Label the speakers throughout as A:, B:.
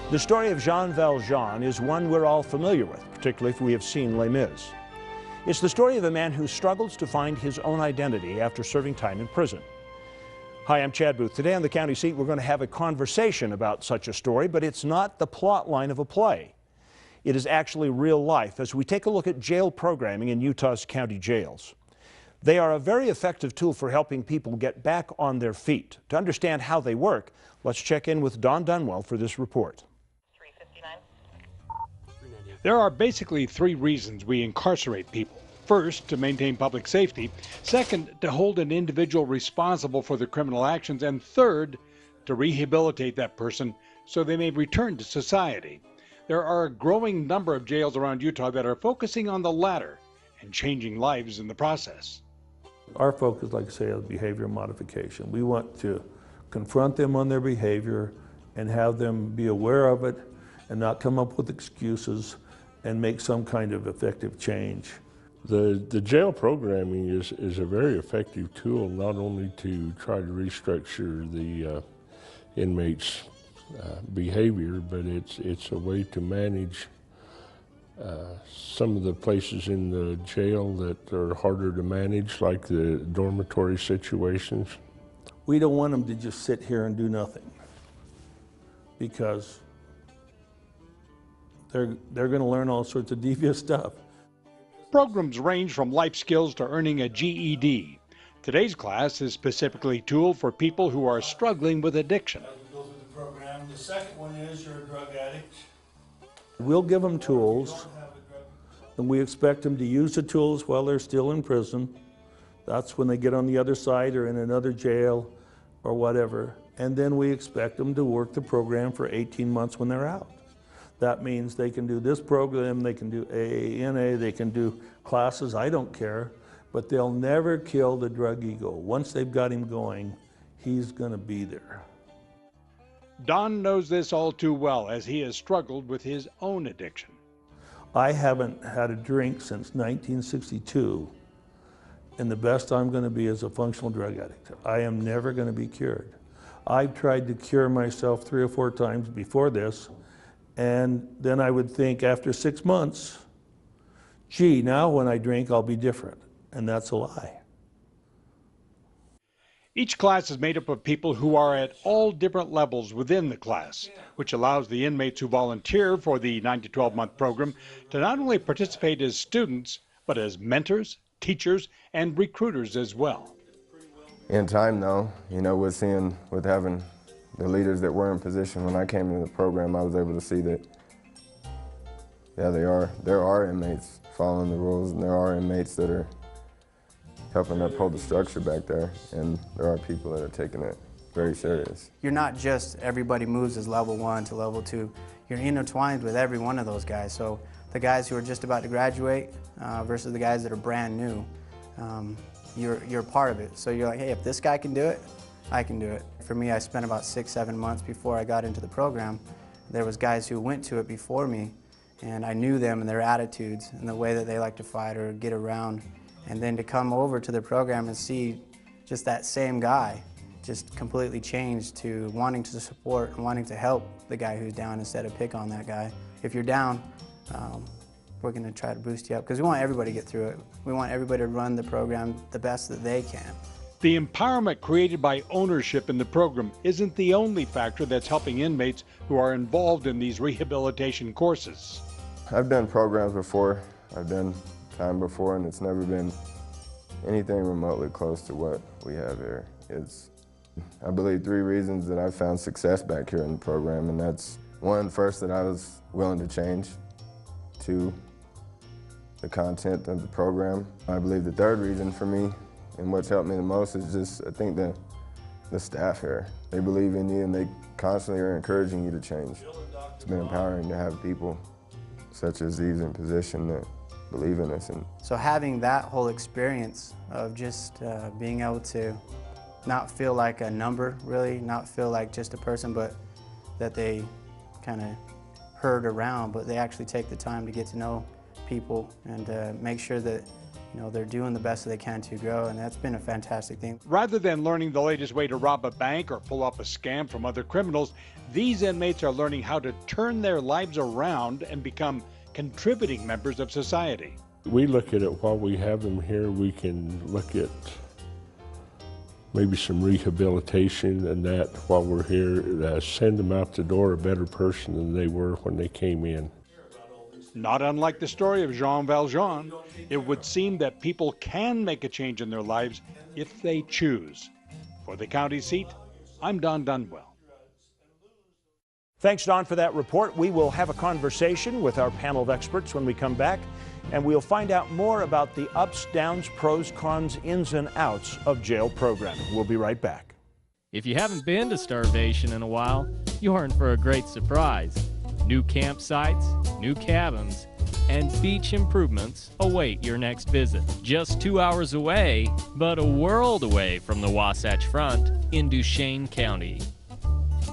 A: The story of Jean Valjean is one we're all familiar with, particularly if we have seen Les Mis. It's the story of a man who struggles to find his own identity after serving time in prison. Hi, I'm Chad Booth. Today on the County Seat, we're going to have a conversation about such a story, but it's not the plot line of a play. It is actually real life as we take a look at jail programming in Utah's county jails. They are a very effective tool for helping people get back on their feet. To understand how they work, let's check in with Don Dunwell for this report.
B: There are basically three reasons we incarcerate people. First, to maintain public safety. Second, to hold an individual responsible for their criminal actions. And third, to rehabilitate that person so they may return to society. There are a growing number of jails around Utah that are focusing on the latter and changing lives in the process.
C: Our focus, like I say, is behavior modification. We want to confront them on their behavior and have them be aware of it and not come up with excuses and make some kind of effective change.
D: The jail programming is a very effective tool, not only to try to restructure the inmates' behavior, but it's a way to manage some of the places in the jail that are harder to manage, like the dormitory situations.
C: We don't want them to just sit here and do nothing, because they're going to learn all sorts of devious stuff.
B: Programs range from life skills to earning a GED. Today's class is specifically tooled for people who are struggling with addiction.
C: Go through the program. The second one is you're a drug addict. We'll give them tools, and we expect them to use the tools while they're still in prison. That's when they get on the other side or in another jail or whatever. And then we expect them to work the program for 18 months when they're out. That means they can do this program, they can do AA, they can do classes, I don't care, but they'll never kill the drug ego. Once they've got him going, he's going to be there.
B: Don knows this all too well as he has struggled with his own addiction.
C: I haven't had a drink since 1962, and the best I'm going to be is a functional drug addict. I am never going to be cured. I've tried to cure myself 3 or 4 times before this, and then I would think after 6 months, gee, now when I drink, I'll be different. And that's a lie.
B: Each class is made up of people who are at all different levels within the class, which allows the inmates who volunteer for the 9 to 12-month program to not only participate as students, but as mentors, teachers, and recruiters as well.
E: In time, though, with having the leaders that were in position when I came into the program, I was able to see that, yeah, there are inmates following the rules, and there are inmates that are helping uphold the structure back there, and there are people that are taking it very serious.
F: You're not just everybody moves as level 1 to level 2. You're intertwined with every one of those guys. So the guys who are just about to graduate versus the guys that are brand new, you're part of it. So you're like, hey, if this guy can do it, I can do it. For me, I spent about 6-7 months before I got into the program. There was guys who went to it before me, and I knew them and their attitudes and the way that they like to fight or get around. And then to come over to the program and see just that same guy just completely changed to wanting to support and wanting to help the guy who's down instead of pick on that guy. If you're down, we're going to try to boost you up because we want everybody to get through it. We want everybody to run the program the best that they can.
B: The empowerment created by ownership in the program isn't the only factor that's helping inmates who are involved in these rehabilitation courses.
E: I've done programs before, I've done time before, and it's never been anything remotely close to what we have here. It's, I believe, 3 reasons that I've found success back here in the program, and that's 1, first, that I was willing to change. 2, the content of the program. I believe the 3rd reason for me, and what's helped me the most, is just, I think, the staff here. They believe in you, and they constantly are encouraging you to change. It's been empowering to have people such as these in position that believe in us. And
F: so having that whole experience of just being able to not feel like a number, really, not feel like just a person, but that they kind of herd around, but they actually take the time to get to know people and make sure that You know, they're doing the best that they can to grow, and that's been a fantastic thing.
B: Rather than learning the latest way to rob a bank or pull up a scam from other criminals, these inmates are learning how to turn their lives around and become contributing members of society.
D: We look at it while we have them here. We can look at maybe some rehabilitation and that while we're here, send them out the door a better person than they were when they came in.
B: Not unlike the story of Jean Valjean, it would seem that people can make a change in their lives if they choose. For the county seat, I'm Don Dunwell.
A: Thanks, Don, for that report. We will have a conversation with our panel of experts when we come back, and we'll find out more about the ups, downs, pros, cons, ins, and outs of jail programming. We'll be right back.
G: If you haven't been to Starvation in a while, you're in for a great surprise. New campsites, new cabins, and beach improvements await your next visit. Just 2 hours away, but a world away from the Wasatch Front in Duchesne County.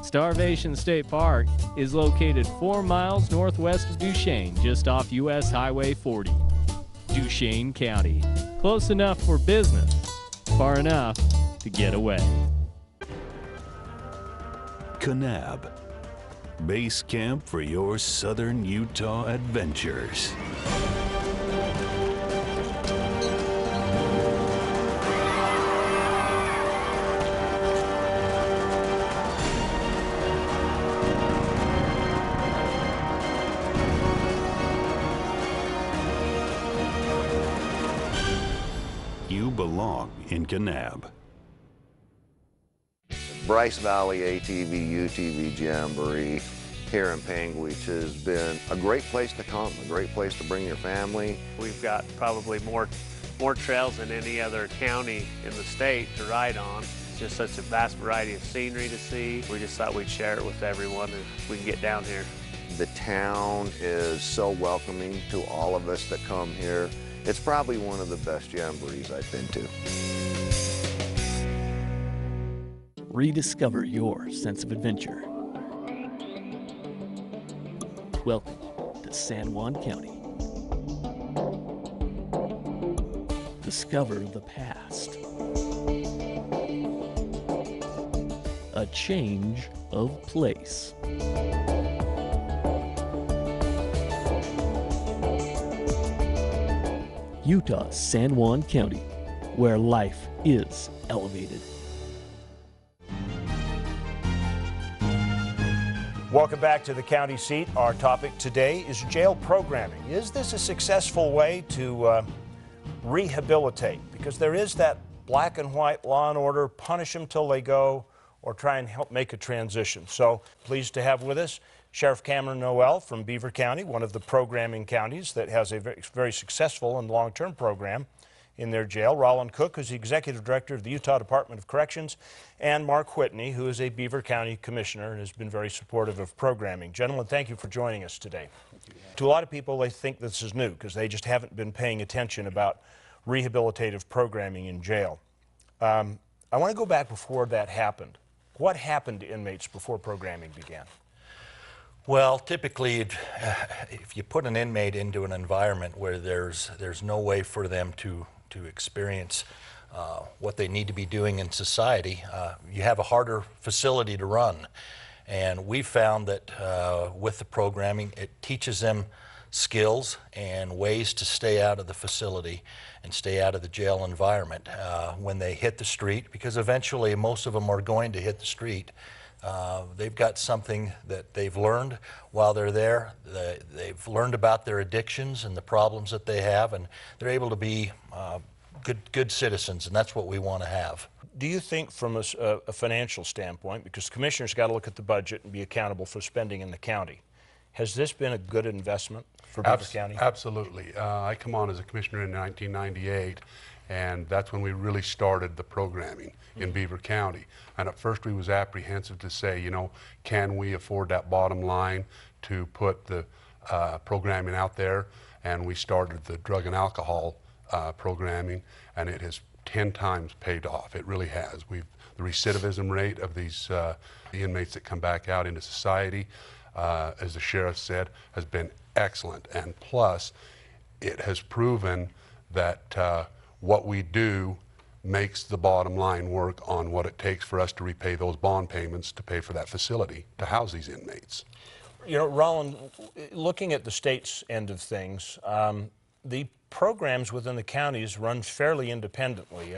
G: Starvation State Park is located 4 miles northwest of Duchesne, just off US Highway 40. Duchesne County. Close enough for business, far enough to get away.
H: Kanab, base camp for your southern Utah adventures. You belong in Kanab.
I: Bryce Valley ATV UTV Jamboree here in Panguitch has been a great place to come, a great place to bring your family.
J: We've got probably more trails than any other county in the state to ride on. It's just such a vast variety of scenery to see. We just thought we'd share it with everyone and we can get down here.
I: The town is so welcoming to all of us that come here. It's probably one of the best jamborees I've been to.
K: Rediscover your sense of adventure. Welcome to San Juan County. Discover the past. A change of place. Utah's San Juan County, where life is elevated.
A: Welcome back to the county seat. Our topic today is jail programming. Is this a successful way to rehabilitate? Because there is that black and white law and order, punish them till they go, or try and help make a transition. So pleased to have with us Sheriff Cameron Noel from Beaver County, one of the programming counties that has a very successful and long-term program in their jail. Roland Cook, who's the Executive Director of the Utah Department of Corrections, and Mark Whitney, who is a Beaver County Commissioner and has been very supportive of programming. Gentlemen, thank you for joining us today. To a lot of people, they think this is new because they just haven't been paying attention about rehabilitative programming in jail. I want to go back before that happened. What happened to inmates before programming began?
L: Well, typically, if you put an inmate into an environment where there's no way for them to experience what they need to be doing in society, you have a harder facility to run. And we found that with the programming, it teaches them skills and ways to stay out of the facility and stay out of the jail environment when they hit the street, because eventually most of them are going to hit the street. They've got something that they've learned while they're there. They've learned about their addictions and the problems that they have, and they're able to be good citizens, and that's what we want to have.
A: Do you think from a financial standpoint, because the commissioner's got to look at the budget and be accountable for spending in the county, has this been a good investment for Beaver County?
M: Absolutely. I come on as a commissioner in 1998, and that's when we really started the programming in Beaver County. And at first we was apprehensive to say, you know, can we afford that bottom line to put the programming out there? And we started the drug and alcohol programming, and it has 10 times paid off. It really has. The recidivism rate of these the inmates that come back out into society, as the sheriff said, has been excellent. And plus, it has proven that what we do makes the bottom line work on what it takes for us to repay those bond payments to pay for that facility to house these inmates.
A: You know, Roland, looking at the state's end of things, the programs within the counties run fairly independently.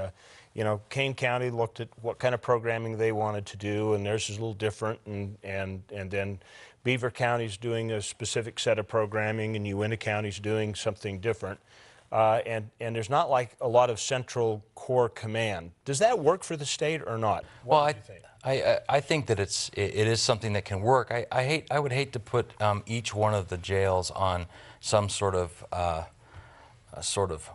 A: You know, Kane County looked at what kind of programming they wanted to do, and theirs is a little different, and then Beaver County's doing a specific set of programming, and Uintah County's doing something different. And there's not like a lot of central core command. Does that work for the state or not?
N: Well, I think that it is something that can work. I would hate to put each one of the jails on some sort of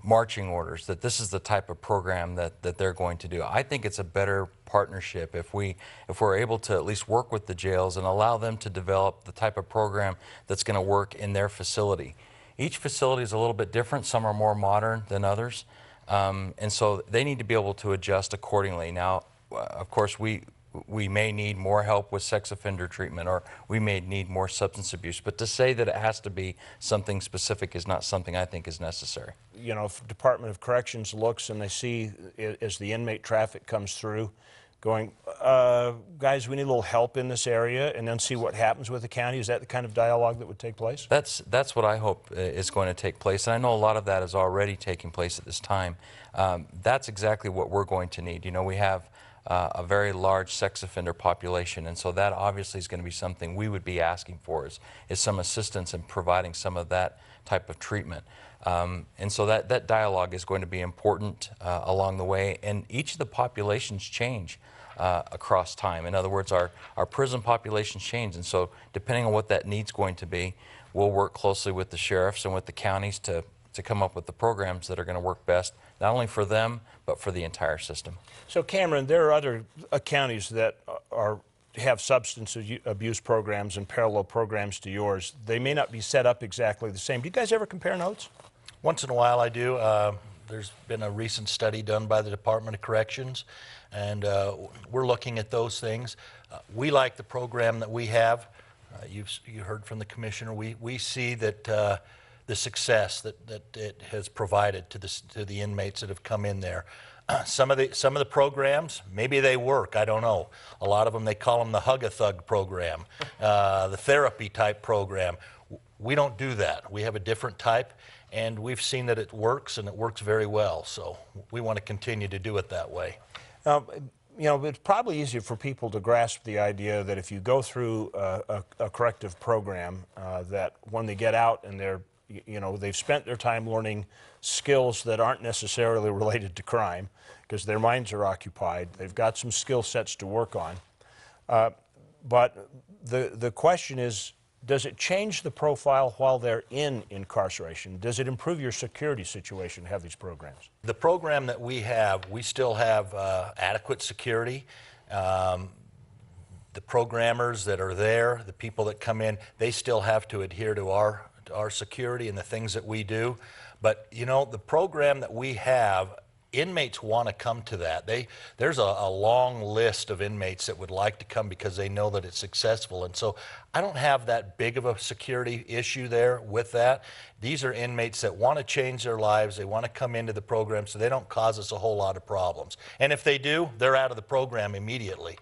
N: marching orders that this is the type of program that they're going to do. I think it's a better partnership if we're able to at least work with the jails and allow them to develop the type of program that's going to work in their facility. Each facility is a little bit different. Some are more modern than others, and so they need to be able to adjust accordingly. Now, of course, we may need more help with sex offender treatment, or we may need more substance abuse, but to say that it has to be something specific is not something I think is necessary.
A: You know, if Department of Corrections looks and they see, as the inmate traffic comes through, going, guys, we need a little help in this area, and then see what happens with the county. Is that the kind of dialogue that would take place?
N: That's what I hope is going to take place, and I know a lot of that is already taking place at this time. That's exactly what we're going to need. You know, we have a very large sex offender population, and so that obviously is going to be something we would be asking for, is some assistance in providing some of that type of treatment. And so that dialogue is going to be important along the way, and each of the populations change across time. In other words, our prison populations change, and so depending on what that need's going to be, we'll work closely with the sheriffs and with the counties to come up with the programs that are going to work best, not only for them, but for the entire system.
A: So Cameron, there are other counties that have substance abuse programs and parallel programs to yours. They may not be set up exactly the same. Do you guys ever compare notes?
L: Once in a while I do. There's been a recent study done by the Department of Corrections, and we're looking at those things. We like the program that we have. You heard from the Commissioner. We see that the success that it has provided to the inmates that have come in there. Some of the programs, maybe they work, I don't know. A lot of them, they call them the Hug-a-Thug program, the therapy type program. We don't do that. We have a different type, and we've seen that it works, and it works very well. So we want to continue to do it that way.
A: You know, it's probably easier for people to grasp the idea that if you go through a corrective program, that when they get out and they've spent their time learning skills that aren't necessarily related to crime, because their minds are occupied. They've got some skill sets to work on. But the question is, does it change the profile while they're in incarceration? Does it improve your security situation to have these programs?
L: The program that we have, we still have adequate security. The programmers that are there, the people that come in, they still have to adhere to our security and the things that we do. But you know, the program that we have, inmates want to come to that. There's a long list of inmates that would like to come because they know that it's successful, and so I don't have that big of a security issue there with that. These are inmates that want to change their lives. They want to come into the program, so they don't cause us a whole lot of problems. And if they do, they're out of the program immediately.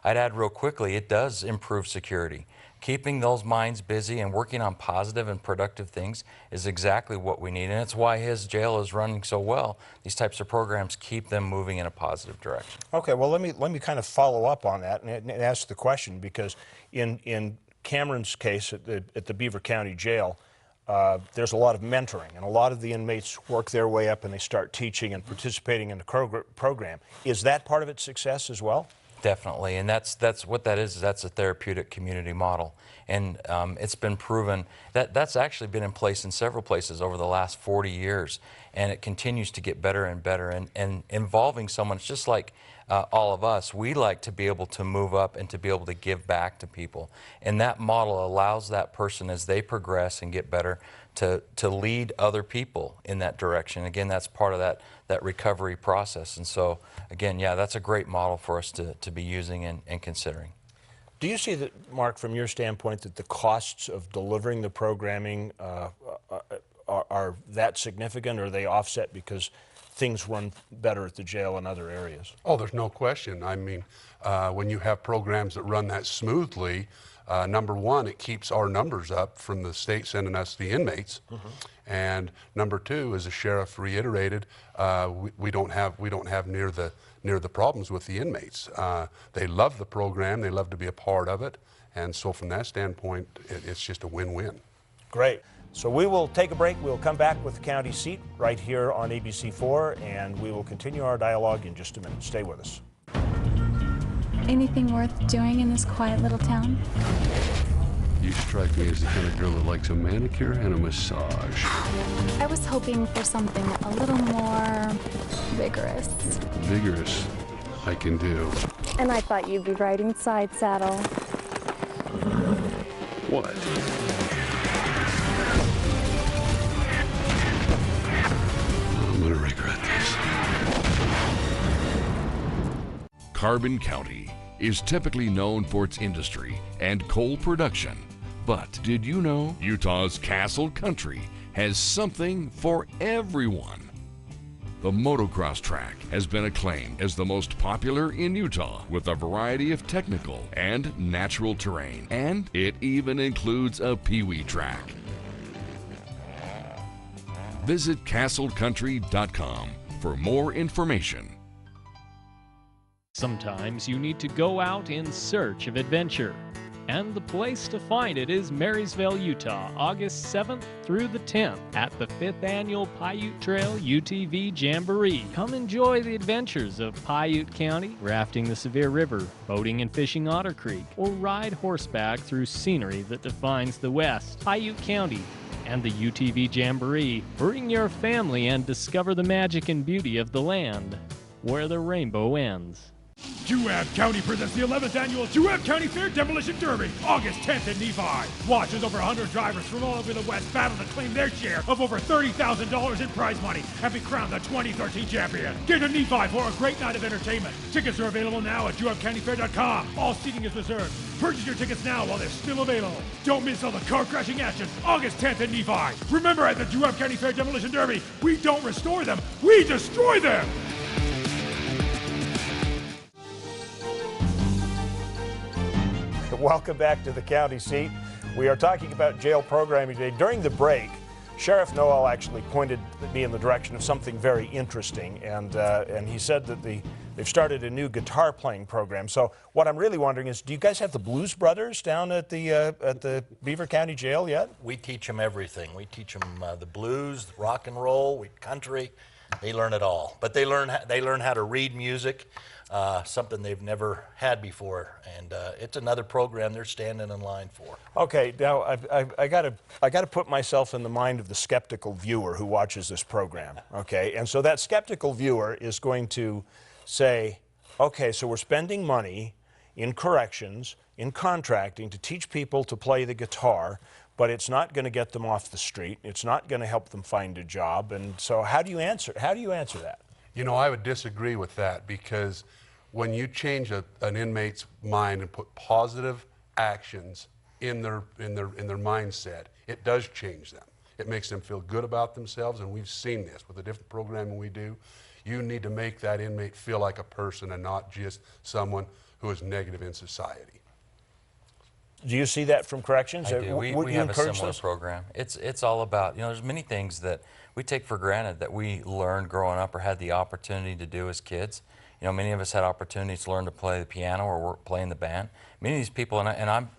N: I'd add real quickly, it does improve security. Keeping those minds busy and working on positive and productive things is exactly what we need, and it's why his jail is running so well. These types of programs keep them moving in a positive direction.
A: Okay, well, let me kind of follow up on that and ask the question, because in Cameron's case at the Beaver County Jail, there's a lot of mentoring, and a lot of the inmates work their way up and they start teaching and participating in the program. Is that part of its success as well?
N: Definitely, and that's what that is. That's a therapeutic community model, and it's been proven that's actually been in place in several places over the last 40 years, and it continues to get better and better. And involving someone, it's just like all of us. We like to be able to move up and to be able to give back to people, and that model allows that person, as they progress and get better, to lead other people in that direction. Again, that's part of that recovery process. And so, again, yeah, that's a great model for us to be using and considering.
A: Do you see that, Mark, from your standpoint, that the costs of delivering the programming are that significant, or are they offset because things run better at the jail in other areas?
M: Oh, there's no question. I mean, when you have programs that run that smoothly, number one, it keeps our numbers up from the state sending us the inmates. And number two, as the sheriff reiterated, we don't have near the problems with the inmates. They love the program, they love to be a part of it, and so from that standpoint, it's just a win-win.
A: Great. So we will take a break. We'll come back with the county seat right here on ABC4, and we will continue our dialogue in just a minute. Stay with us.
O: Anything worth doing in this quiet little town?
P: You strike me as the kind of girl that likes a manicure and a massage.
O: I was hoping for something a little more vigorous.
P: Vigorous, I can do.
O: And I thought you'd be riding side saddle.
P: What? I'm gonna regret this.
Q: Carbon County is typically known for its industry and coal production. But did you know Utah's Castle Country has something for everyone? The motocross track has been acclaimed as the most popular in Utah with a variety of technical and natural terrain, and it even includes a pee-wee track. Visit castlecountry.com for more information.
G: Sometimes you need to go out in search of adventure. And the place to find it is Marysville, Utah, August 7th through the 10th at the 5th Annual Paiute Trail UTV Jamboree. Come enjoy the adventures of Paiute County, rafting the Sevier River, boating and fishing Otter Creek, or ride horseback through scenery that defines the West, Paiute County, and the UTV Jamboree. Bring your family and discover the magic and beauty of the land where the rainbow ends.
R: Juab County presents the 11th annual Juab County Fair Demolition Derby, August 10th in Nephi. Watch as over 100 drivers from all over the West battle to claim their share of over $30,000 in prize money and be crowned the 2013 champion. Get to Nephi for a great night of entertainment. Tickets are available now at juabcountyfair.com. All seating is reserved. Purchase your tickets now while they're still available. Don't miss all the car-crashing action, August 10th in Nephi. Remember, at the Juab County Fair Demolition Derby, we don't restore them, we destroy them!
A: Welcome back to the county seat. We are talking about jail programming today. During the break, Sheriff Noel actually pointed me in the direction of something very interesting, and he said that they've started a new guitar playing program. So what I'm really wondering is, do you guys have the Blues Brothers down at the Beaver County Jail yet?
L: We teach them everything. We teach them the blues, rock and roll, country. They learn it all. But they learn how to read music. Something they've never had before, and it's another program they're standing in line for.
A: Okay, now I got to put myself in the mind of the skeptical viewer who watches this program. Okay, and so that skeptical viewer is going to say, okay, so we're spending money in corrections, in contracting to teach people to play the guitar, but it's not going to get them off the street. It's not going to help them find a job. And so how do you answer that?
M: You know, I would disagree with that, because when you change an inmate's mind and put positive actions in their mindset, it does change them. It makes them feel good about themselves, and we've seen this with the different programming we do. You need to make that inmate feel like a person and not just someone who is negative in society.
A: Do you see that from corrections?
N: I do. We have a similar program. It's all about, you know, there's many things that we take for granted that we learned growing up or had the opportunity to do as kids. You know, many of us had opportunities to learn to play the piano or work playing the band. Many of these people,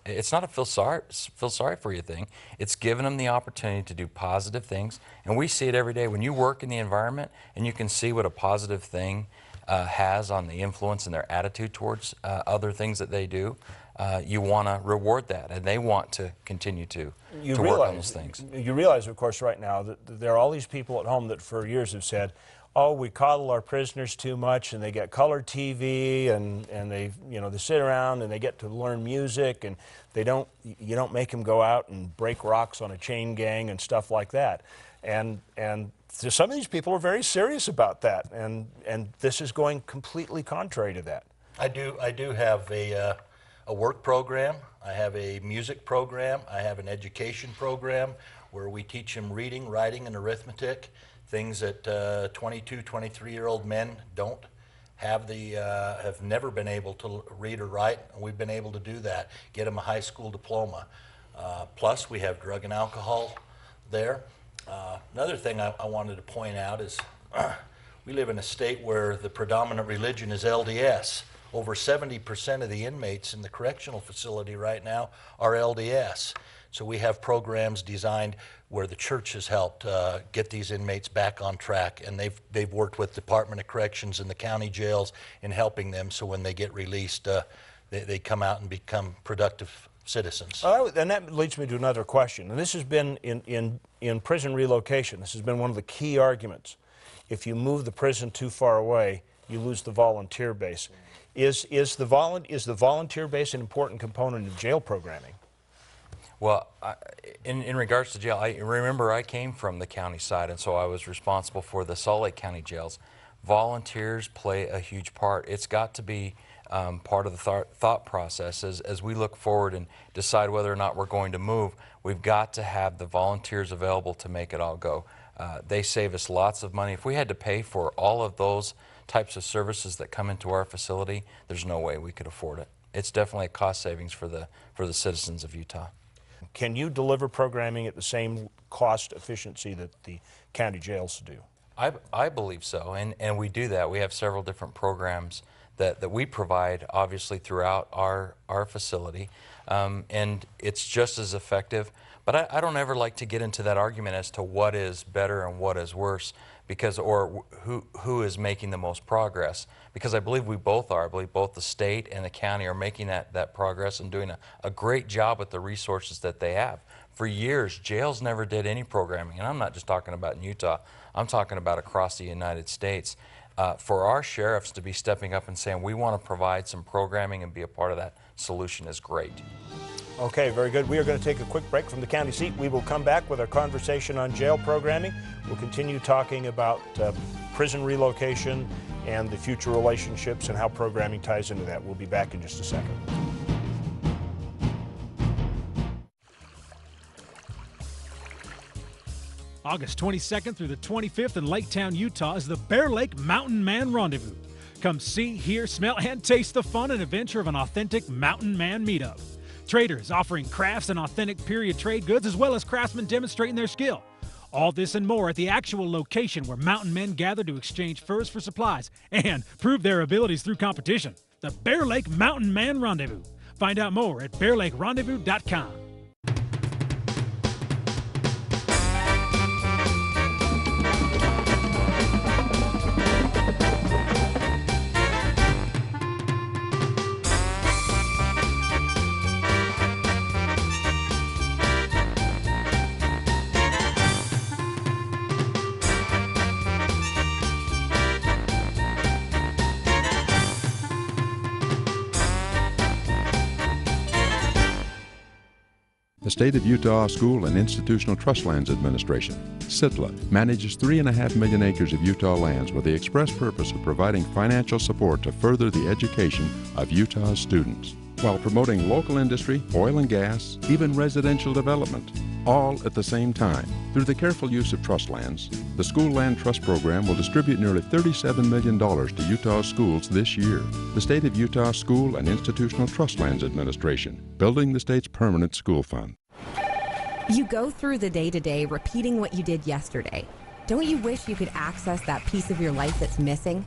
N: it's not a feel sorry for you thing. It's giving them the opportunity to do positive things, and we see it every day. When you work in the environment and you can see what a positive thing has on the influence and their attitude towards other things that they do, you want to reward that, and they want to continue to work on those things.
A: You realize, of course, right now that there are all these people at home that for years have said, oh, we coddle our prisoners too much, and they get colored TV, and they sit around and they get to learn music, and you don't make them go out and break rocks on a chain gang and stuff like that. And some of these people are very serious about that, and this is going completely contrary to that.
L: I do have a work program. I have a music program. I have an education program. where we teach them reading, writing, and arithmetic, things that 22, 23-year-old men don't have have never been able to read or write, and we've been able to do that, get them a high school diploma. Plus, we have drug and alcohol there. Another thing I wanted to point out is we live in a state where the predominant religion is LDS. Over 70% of the inmates in the correctional facility right now are LDS. So we have programs designed where the church has helped get these inmates back on track, and they've worked with Department of Corrections and the county jails in helping them, so when they get released, they come out and become productive citizens.
A: And that leads me to another question, and this has been in prison relocation. This has been one of the key arguments. If you move the prison too far away, you lose the volunteer base. Is the volunteer base an important component of jail programming?
N: Well, in regards to jail, I remember I came from the county side, and so I was responsible for the Salt Lake County jails. Volunteers play a huge part. It's got to be part of the thought process as we look forward and decide whether or not we're going to move. We've got to have the volunteers available to make it all go. They save us lots of money. If we had to pay for all of those types of services that come into our facility, there's no way we could afford it. It's definitely a cost savings for the citizens of Utah.
A: Can you deliver programming at the same cost efficiency that the county jails do?
N: I believe so, and we do that. We have several different programs that we provide, obviously, throughout our facility, and it's just as effective. But I don't ever like to get into that argument as to what is better and what is worse, or who is making the most progress, because I believe we both are. I believe both the state and the county are making that progress and doing a great job with the resources that they have. For years, jails never did any programming, and I'm not just talking about in Utah, I'm talking about across the United States. For our sheriffs to be stepping up and saying we want to provide some programming and be a part of that solution is great.
A: Okay, very good. We are going to take a quick break from the county seat. We will come back with our conversation on jail programming. We'll continue talking about prison relocation and the future relationships and how programming ties into that. We'll be back in just a second.
R: August 22nd through the 25th in Lake Town, Utah is the Bear Lake Mountain Man Rendezvous. Come see, hear, smell, and taste the fun and adventure of an authentic mountain man meetup. Traders offering crafts and authentic period trade goods, as well as craftsmen demonstrating their skill. All this and more at the actual location where mountain men gather to exchange furs for supplies and prove their abilities through competition. The Bear Lake Mountain Man Rendezvous. Find out more at bearlakerendezvous.com.
S: The State of Utah School and Institutional Trust Lands Administration, SITLA, manages 3.5 million acres of Utah lands with the express purpose of providing financial support to further the education of Utah's students, while promoting local industry, oil and gas, even residential development, all at the same time. Through the careful use of trust lands, the School Land Trust Program will distribute nearly $37 million to Utah schools this year. The State of Utah School and Institutional Trust Lands Administration, building the state's permanent school fund.
T: You go through the day-to-day repeating what you did yesterday. Don't you wish you could access that piece of your life that's missing?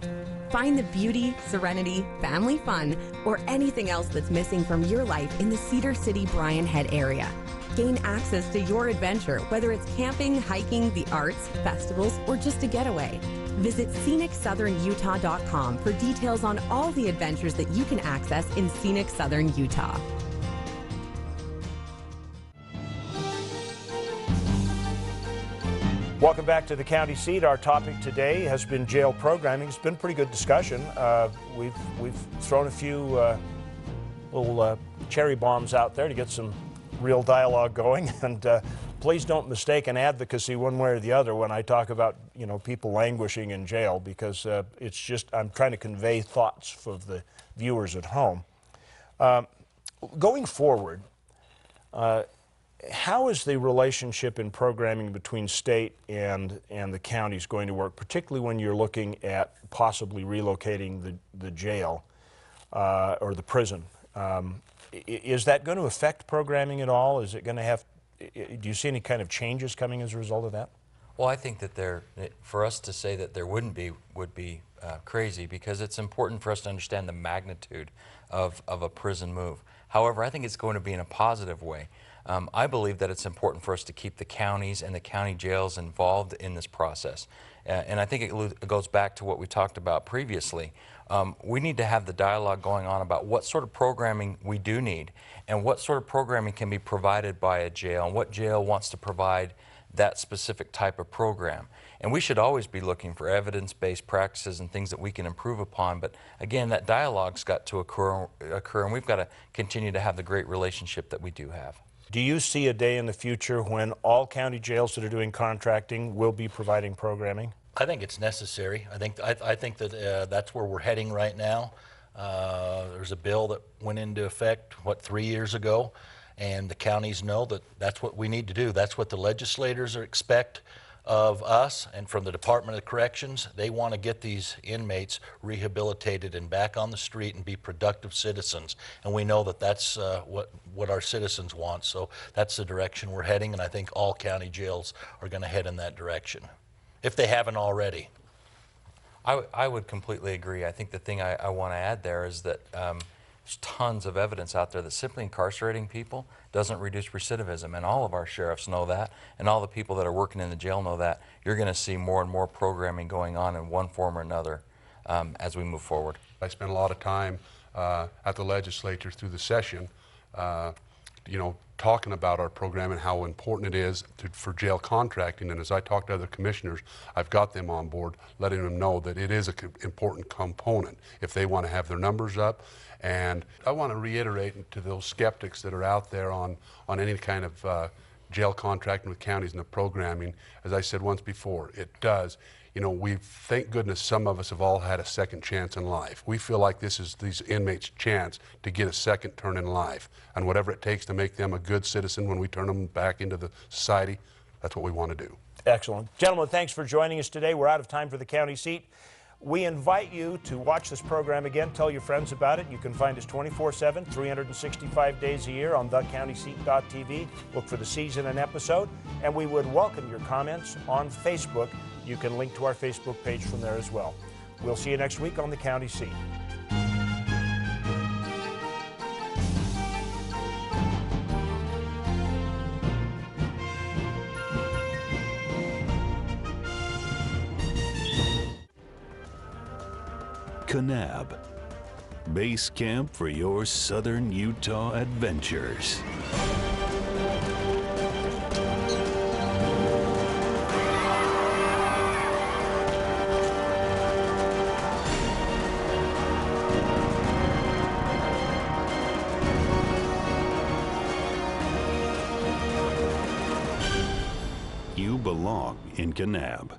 T: Find the beauty, serenity, family fun, or anything else that's missing from your life in the Cedar City, Bryan Head area. Gain access to your adventure, whether it's camping, hiking, the arts, festivals, or just a getaway. Visit ScenicSouthernUtah.com for details on all the adventures that you can access in scenic Southern Utah.
A: Welcome back to the county seat. Our topic today has been jail programming. It's been a pretty good discussion. We've thrown a few little cherry bombs out there to get some real dialogue going. And please don't mistake an advocacy one way or the other when I talk about people languishing in jail, because it's just I'm trying to convey thoughts for the viewers at home. Going forward, How is the relationship in programming between state and the counties going to work, particularly when you're looking at possibly relocating the jail or the prison? Is that going to affect programming at all? Is it going to have, do you see any kind of changes coming as a result of that?
N: Well, I think that for us to say that there wouldn't be would be crazy, because it's important for us to understand the magnitude of a prison move. However, I think it's going to be in a positive way. I believe that it's important for us to keep the counties and the county jails involved in this process. And I think it goes back to what we talked about previously. We need to have the dialogue going on about what sort of programming we do need and what sort of programming can be provided by a jail and what jail wants to provide that specific type of program. And we should always be looking for evidence-based practices and things that we can improve upon. But again, that dialogue's got to occur, and we've got to continue to have the great relationship that we do have.
A: Do you see a day in the future when all county jails that are doing contracting will be providing programming?
L: I think it's necessary. I think that that's where we're heading right now. There's a bill that went into effect, 3 years ago, and the counties know that that's what we need to do. That's what the legislators expect of us and from the Department of Corrections. They want to get these inmates rehabilitated and back on the street and be productive citizens. And we know that that's what our citizens want. So that's the direction we're heading, and I think all county jails are going to head in that direction, if they haven't already.
N: I would completely agree. I think the thing I want to add there is that there's tons of evidence out there that simply incarcerating people doesn't reduce recidivism, and all of our sheriffs know that, and all the people that are working in the jail know that. You're going to see more and more programming going on in one form or another as we move forward.
M: I spent a lot of time at the legislature through the session, talking about our program and how important it is for jail contracting. And as I talk to other commissioners, I've got them on board, letting them know that it is an important component if they want to have their numbers up. And I want to reiterate to those skeptics that are out there on any kind of jail contracting with counties and the programming, as I said once before, it does. We thank goodness some of us have all had a second chance in life. We feel like this is these inmates' chance to get a second turn in life. And whatever it takes to make them a good citizen when we turn them back into the society, that's what we want to do.
A: Excellent. Gentlemen, thanks for joining us today. We're out of time for the county seat. We invite you to watch this program again. Tell your friends about it. You can find us 24/7, 365 days a year on thecountyseat.tv. Look for the season and episode. And we would welcome your comments on Facebook. You can link to our Facebook page from there as well. We'll see you next week on The County Seat.
H: Kanab, base camp for your southern Utah adventures. You belong in Kanab.